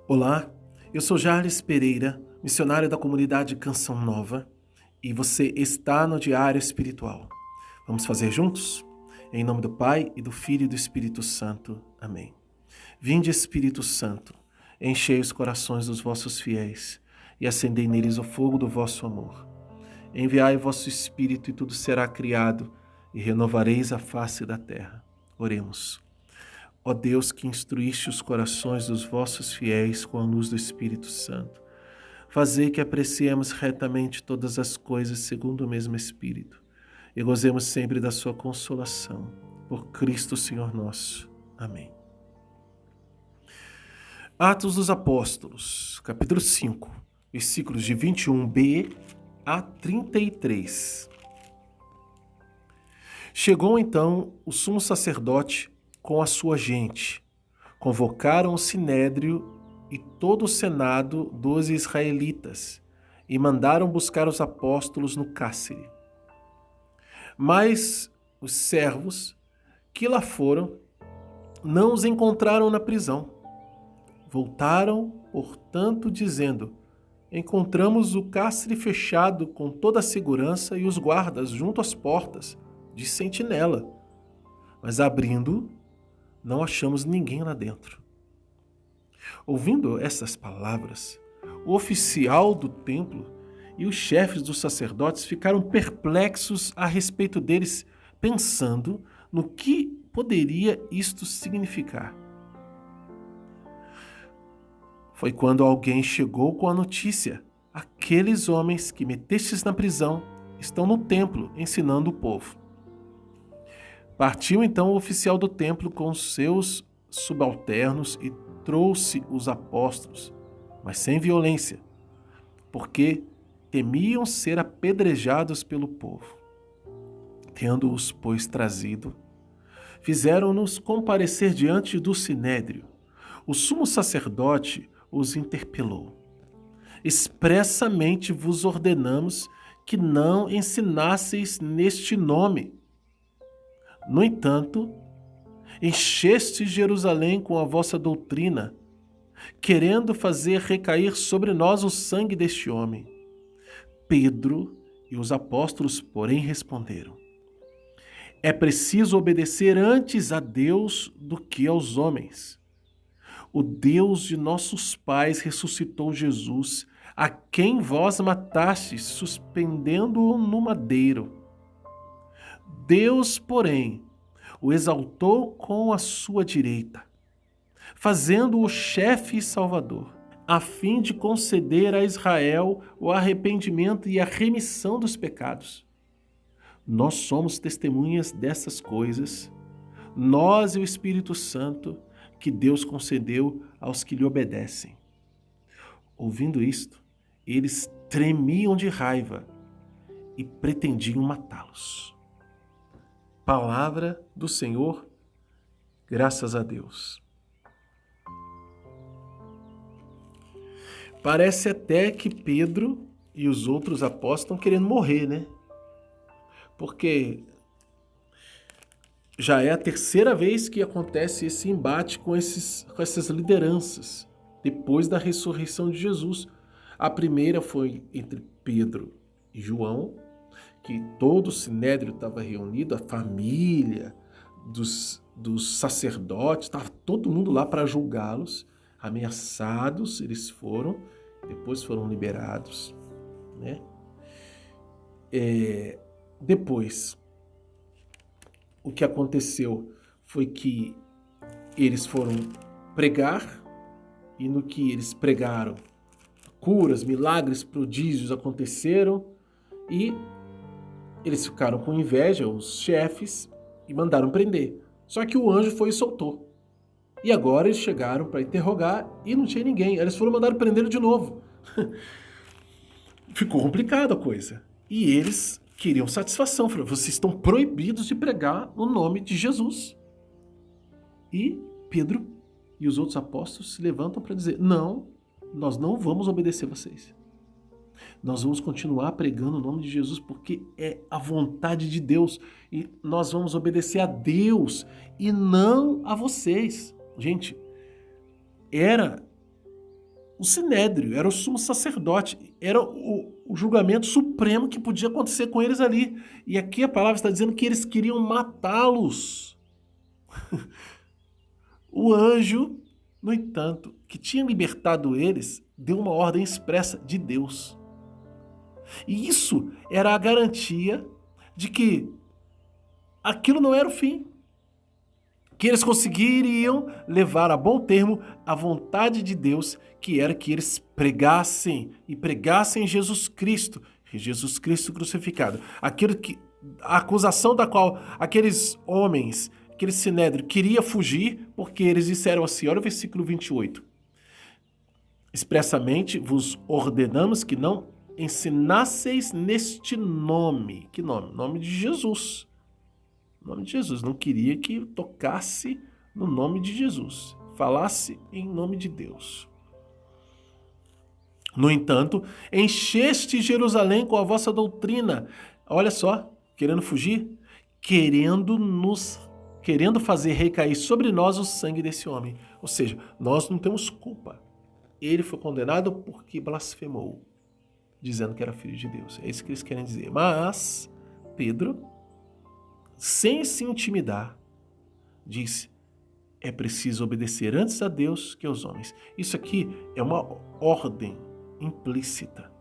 Olá, eu sou Jarles Pereira, missionário da comunidade Canção Nova, e você está no Diário Espiritual. Vamos fazer juntos? Em nome do Pai, e do Filho e do Espírito Santo. Amém. Vinde, Espírito Santo, enchei os corações dos vossos fiéis e acendei neles o fogo do vosso amor. Enviai o vosso Espírito e tudo será criado, e renovareis a face da terra. Oremos. Ó Deus, que instruíste os corações dos vossos fiéis com a luz do Espírito Santo, fazei que apreciemos retamente todas as coisas segundo o mesmo Espírito e gozemos sempre da sua consolação. Por Cristo Senhor nosso. Amém. Atos dos Apóstolos, capítulo 5, versículos de 21b a 33. Chegou então o sumo sacerdote com a sua gente. Convocaram o sinédrio e todo o senado dos israelitas e mandaram buscar os apóstolos no cárcere. Mas os servos que lá foram não os encontraram na prisão. Voltaram, portanto, dizendo: encontramos o cárcere fechado com toda a segurança e os guardas junto às portas, de sentinela. Mas abrindo, não achamos ninguém lá dentro. Ouvindo essas palavras, o oficial do templo e os chefes dos sacerdotes ficaram perplexos a respeito deles, pensando no que poderia isto significar. Foi quando alguém chegou com a notícia: aqueles homens que metestes na prisão estão no templo ensinando o povo. Partiu então o oficial do templo com seus subalternos e trouxe os apóstolos, mas sem violência, porque temiam ser apedrejados pelo povo. Tendo-os, pois, trazido, fizeram-nos comparecer diante do sinédrio. O sumo sacerdote os interpelou: expressamente vos ordenamos que não ensinasseis neste nome. No entanto, encheste Jerusalém com a vossa doutrina, querendo fazer recair sobre nós o sangue deste homem. Pedro e os apóstolos, porém, responderam: é preciso obedecer antes a Deus do que aos homens. O Deus de nossos pais ressuscitou Jesus, a quem vós matastes, suspendendo-o no madeiro. Deus, porém, o exaltou com a sua direita, fazendo-o chefe e salvador, a fim de conceder a Israel o arrependimento e a remissão dos pecados. Nós somos testemunhas dessas coisas, nós e o Espírito Santo, que Deus concedeu aos que lhe obedecem. Ouvindo isto, eles tremiam de raiva e pretendiam matá-los. Palavra do Senhor, graças a Deus. Parece até que Pedro e os outros apóstolos estão querendo morrer, né? Porque já é a terceira vez que acontece esse embate com essas lideranças, depois da ressurreição de Jesus. A primeira foi entre Pedro e João, que todo o sinédrio estava reunido, a família dos sacerdotes, estava todo mundo lá para julgá-los, ameaçados, eles foram, depois foram liberados, né? Depois, o que aconteceu foi que eles foram pregar, e no que eles pregaram, curas, milagres, prodígios aconteceram, e eles ficaram com inveja, os chefes, e mandaram prender. Só que o anjo foi e soltou. E agora eles chegaram para interrogar e não tinha ninguém. Eles foram mandar prender de novo. Ficou complicada a coisa. E eles queriam satisfação. Falaram: vocês estão proibidos de pregar o nome de Jesus. E Pedro e os outros apóstolos se levantam para dizer: não, nós não vamos obedecer vocês. Nós vamos continuar pregando o nome de Jesus porque é a vontade de Deus e nós vamos obedecer a Deus e não a vocês. Gente, era o sinédrio, era o sumo sacerdote, era o julgamento supremo que podia acontecer com eles ali. E aqui a palavra está dizendo que eles queriam matá-los. O anjo, no entanto, que tinha libertado eles, deu uma ordem expressa de Deus. E isso era a garantia de que aquilo não era o fim. Que eles conseguiriam levar a bom termo a vontade de Deus, que era que eles pregassem Jesus Cristo crucificado. Aquilo que a acusação da qual aqueles homens, aquele sinédrio queria fugir, porque eles disseram assim, olha o versículo 28. Expressamente vos ordenamos que não ensinasseis neste nome. Que nome? Nome de Jesus. O nome de Jesus. Não queria que tocasse no nome de Jesus. Falasse em nome de Deus. No entanto, encheste Jerusalém com a vossa doutrina. Olha só, querendo fugir, querendo fazer recair sobre nós o sangue desse homem. Ou seja, nós não temos culpa. Ele foi condenado porque blasfemou, dizendo que era filho de Deus. É isso que eles querem dizer. Mas Pedro, sem se intimidar, disse: é preciso obedecer antes a Deus que aos homens. Isso aqui é uma ordem implícita.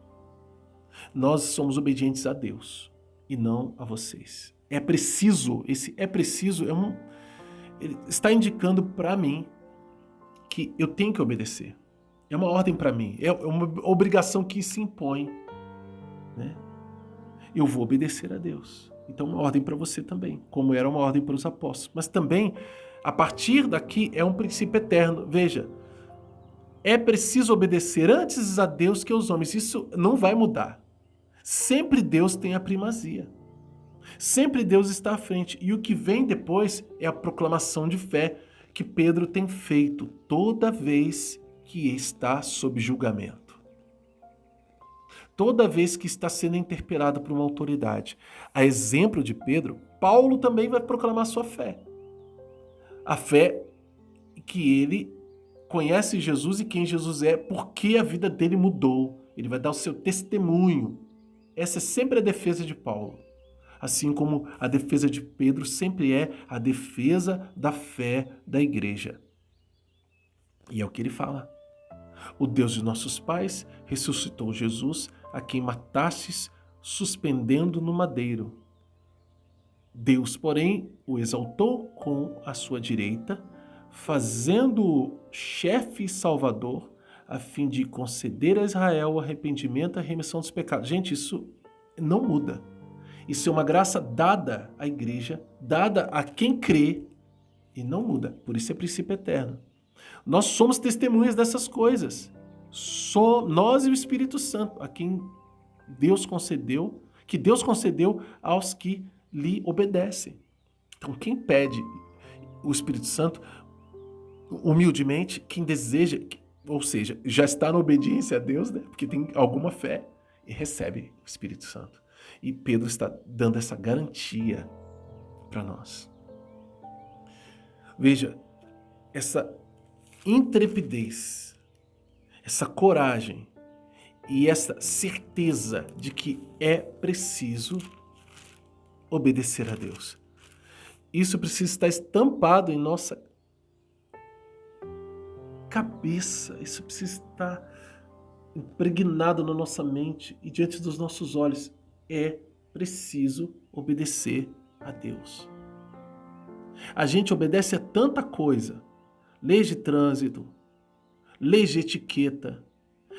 Nós somos obedientes a Deus e não a vocês. É preciso, esse é preciso, ele está indicando para mim que eu tenho que obedecer. É uma ordem para mim, é uma obrigação que se impõe, né? Eu vou obedecer a Deus. Então, uma ordem para você também, como era uma ordem para os apóstolos. Mas também, a partir daqui, é um princípio eterno. Veja, é preciso obedecer antes a Deus que aos homens. Isso não vai mudar. Sempre Deus tem a primazia. Sempre Deus está à frente. E o que vem depois é a proclamação de fé que Pedro tem feito toda vez que está sob julgamento. Toda vez que está sendo interpelado por uma autoridade. A exemplo de Pedro, Paulo também vai proclamar sua fé. A fé que ele conhece Jesus e quem Jesus é, porque a vida dele mudou. Ele vai dar o seu testemunho. Essa é sempre a defesa de Paulo. Assim como a defesa de Pedro sempre é a defesa da fé da igreja. E é o que ele fala. O Deus de nossos pais ressuscitou Jesus, a quem matastes, suspendendo no madeiro. Deus, porém, o exaltou com a sua direita, fazendo-o chefe e salvador, a fim de conceder a Israel o arrependimento e a remissão dos pecados. Gente, isso não muda. Isso é uma graça dada à igreja, dada a quem crê, e não muda. Por isso é princípio eterno. Nós somos testemunhas dessas coisas. Nós e o Espírito Santo, a quem Deus concedeu, que Deus concedeu aos que lhe obedecem. Então, quem pede o Espírito Santo, humildemente, quem deseja, ou seja, já está na obediência a Deus, né? Porque tem alguma fé, e recebe o Espírito Santo. E Pedro está dando essa garantia para nós. Veja, essa intrepidez, essa coragem e essa certeza de que é preciso obedecer a Deus. Isso precisa estar estampado em nossa cabeça, isso precisa estar impregnado na nossa mente e diante dos nossos olhos. É preciso obedecer a Deus. A gente obedece a tanta coisa. Leis de trânsito, leis de etiqueta,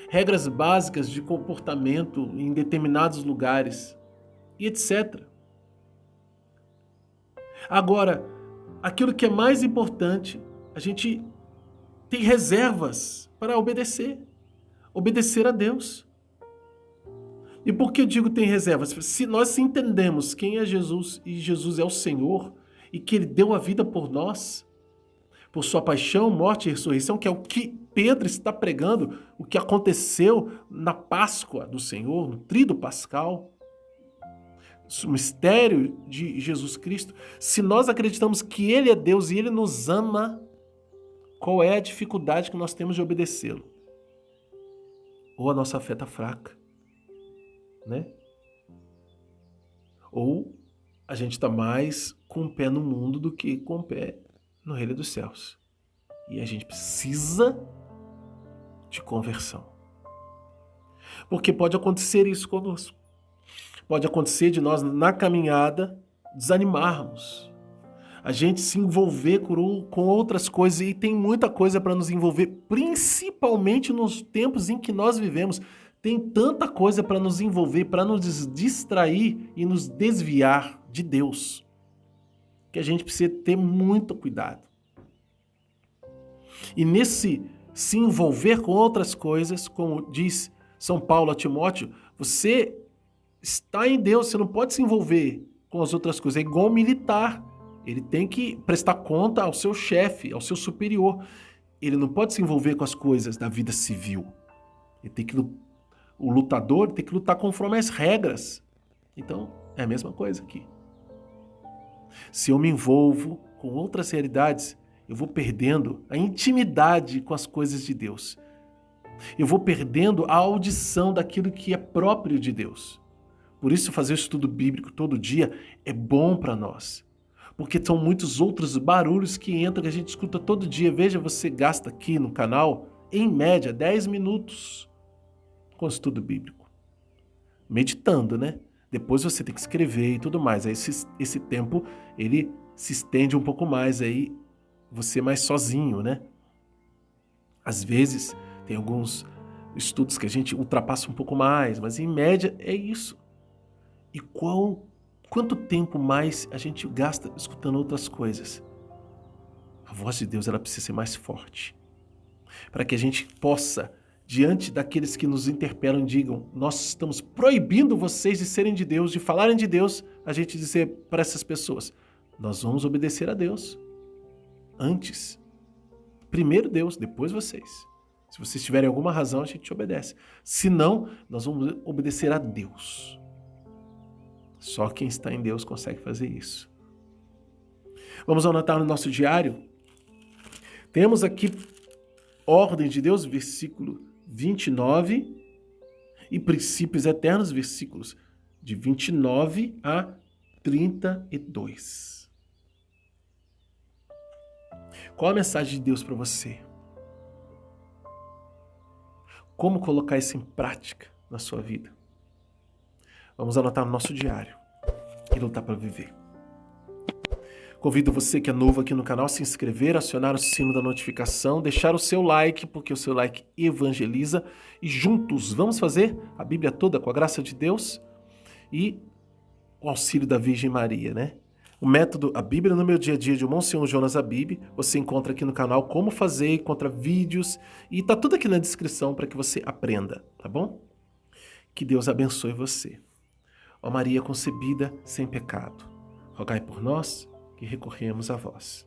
regras básicas de comportamento em determinados lugares e etc. Agora, aquilo que é mais importante, a gente tem reservas para obedecer a Deus. E por que eu digo tem reservas? Se nós entendemos quem é Jesus e Jesus é o Senhor e que Ele deu a vida por nós, por sua paixão, morte e ressurreição, que é o que Pedro está pregando, o que aconteceu na Páscoa do Senhor, no Tríduo Pascal, o mistério de Jesus Cristo. Se nós acreditamos que Ele é Deus e Ele nos ama, qual é a dificuldade que nós temos de obedecê-lo? ou a nossa fé está fraca, né? Ou a gente está mais com o pé no mundo do que com o pé no reino dos céus. E a gente precisa de conversão. Porque pode acontecer isso conosco. Pode acontecer de nós, na caminhada, desanimarmos. A gente se envolver com outras coisas, e tem muita coisa para nos envolver, principalmente nos tempos em que nós vivemos. Tem tanta coisa para nos envolver, para nos distrair e nos desviar de Deus, que a gente precisa ter muito cuidado. E nesse se envolver com outras coisas, como diz São Paulo a Timóteo, você está em Deus, você não pode se envolver com as outras coisas. É igual militar. Ele tem que prestar conta ao seu chefe, ao seu superior. Ele não pode se envolver com as coisas da vida civil. O lutador tem que lutar conforme as regras. Então, é a mesma coisa aqui. Se eu me envolvo com outras realidades, eu vou perdendo a intimidade com as coisas de Deus. Eu vou perdendo a audição daquilo que é próprio de Deus. Por isso, fazer o estudo bíblico todo dia é bom para nós. Porque são muitos outros barulhos que entram, que a gente escuta todo dia. Veja, você gasta aqui no canal, em média, 10 minutos com o estudo bíblico. Meditando, né? Depois você tem que escrever e tudo mais. Aí esse tempo, ele se estende um pouco mais, aí você mais sozinho, né? Às vezes, tem alguns estudos que a gente ultrapassa um pouco mais, mas em média é isso. E quanto tempo mais a gente gasta escutando outras coisas? A voz de Deus, ela precisa ser mais forte. Para que a gente possa, diante daqueles que nos interpelam e digam, nós estamos proibindo vocês de serem de Deus, de falarem de Deus, a gente dizer para essas pessoas, nós vamos obedecer a Deus. Antes. Primeiro Deus, depois vocês. Se vocês tiverem alguma razão, a gente obedece. Se não, nós vamos obedecer a Deus. Só quem está em Deus consegue fazer isso. Vamos anotar no nosso diário. Temos aqui ordem de Deus, versículo 29, e princípios eternos, versículos de 29 a 32. Qual a mensagem de Deus para você? Como colocar isso em prática na sua vida? Vamos anotar no nosso diário e lutar para viver. Convido você que é novo aqui no canal a se inscrever, acionar o sino da notificação, deixar o seu like, porque o seu like evangeliza. E juntos vamos fazer a Bíblia toda com a graça de Deus e o auxílio da Virgem Maria, né? O método A Bíblia no Meu Dia a Dia de Monsenhor Jonas Abib, você encontra aqui no canal como fazer, encontra vídeos e tá tudo aqui na descrição para que você aprenda, tá bom? Que Deus abençoe você. Ó Maria concebida sem pecado, rogai por nós que recorremos a vós.